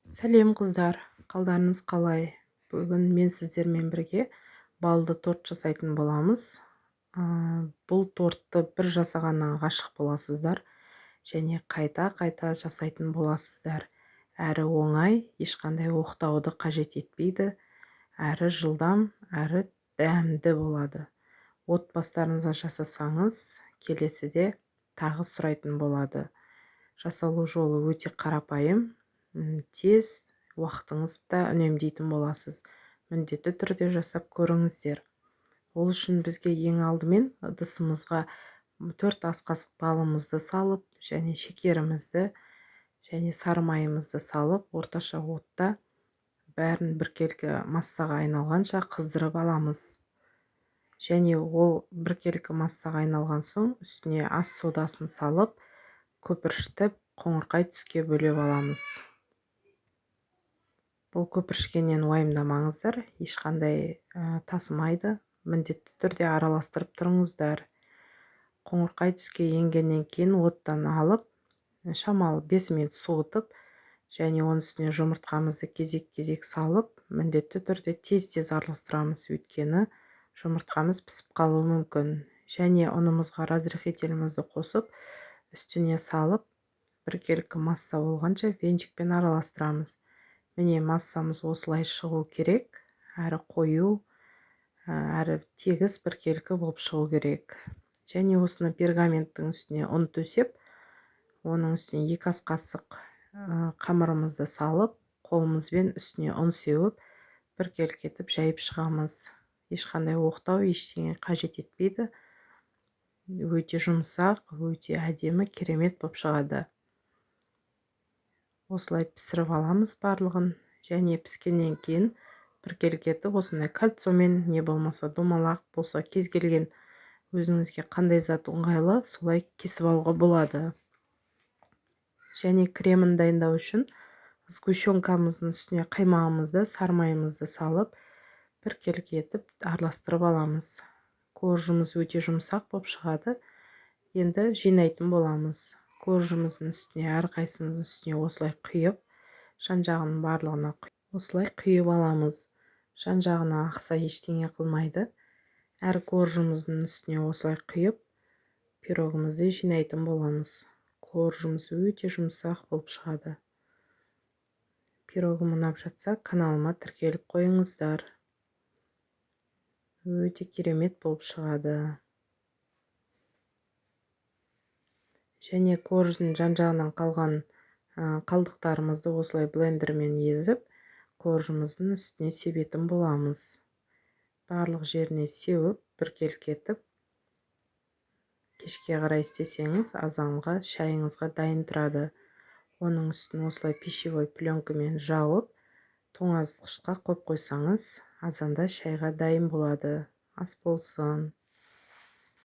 Сәлем қыздар, қалдарыңыз қалай? Бүгін мен сіздермен бірге балды торт жасайтын боламыз. Бұл тортты бір жасағаннан ғашық боласыздар және қайта-қайта жасайтын боласыздар. Әрі оңай, ешқандай оқтауды қажет етпейді, әрі жылдам, әрі дәмді болады. Отбасыларыңызға жасасаңыз, келесіде тағы сұрайтын болады. Жасалу жолы өте қарапайым, тез, уақытыңызды да үнемдейтін боласыз. Міндетті түрде жасап көріңіздер. Ол үшін бізге ең алдымен ыдысымызға 4 ас қасық балымызды салып, және шекерімізді, және сары майымызды салып, орташа отта бәрін біркелкі массаға айналғанша қыздырып аламыз. Және ол біркелкі массаға айналған соң, үстіне ас содасын салып, көпіршітіп, қоңырқай түске бөлеп аламыз. Бұл көпіршігеннен уайымдамаңыздар, ешқандай тасымайды, міндетті түрде араластырып тұрыңыздар. Қоңырқай түске енгеннен кейін оттан алып, шамалы 5 минут суытып, және оның үстіне жұмыртқамызды кезек-кезек салып, міндетті түрде тез-тез араластырамыз, өйткені жұмыртқамыз пісіп қалуы мүмкін. Және ұнымызға разрыхителімізді қосып, үстіне салып, біркелкі масса болғанша венчикпен араластырамыз. Міне массамыз осылай шығу керек, әрі қою, әрі тегіс біркелкі болып шығу керек. Және осыны пергаменттің үстіне ұн төсеп, оның үстіне 2 ас қасық қамырымызды салып, қолымызбен үстіне ұн сеуіп, біркелкі етіп жайып шығамыз. Ешқандай оқтау, ештеңе қажет етпейді. Өте жұмсақ, өте әдемі, керемет болып шығады. Осылай пісіріп аламыз барлығын, және піскеннен кейін біркелкі етіп, осындай кольцомен, не болмаса домалақ болса, кез келген өзіңізге қандай зат ыңғайлы, солай кесіп алуға болады. Және кремін дайындау үшін сгущенкамыздың үстіне қаймағымызды, сары майымызды салып, біркелкі етіп араластырып аламыз. Коржымыз өте жұмсақ болып шығады. Енді жинайтын боламыз. Коржымыздың үстіне, әрқайсымыздың үстіне осылай құйып, жан-жағының барлығына осылай құйып аламыз. Жан-жағына ақса ештеңе қылмайды. Әр коржымыздың үстіне осылай құйып, пирогымызды жинайтын боламыз. Коржымыз өте жұмсақ болып шығады. Пирогым ұнап жатса, каналыма тіркеліп қойыңыздар. Өте керемет болып шығады. Және корждың жан-жағынан қалған қалдықтарымызды осылай блендермен езіп, коржымыздың үстіне себетін боламыз. Барлық жеріне сеуіп, біркелкі етіп, кешке қарай істесеңіз, азанға, шайыңызға дайын тұрады. Оның үстін осылай пищевой пленкамен жауып, тоңазытқышқа қойып қойсаңыз, азанда шайға дайын болады. Ас болсын.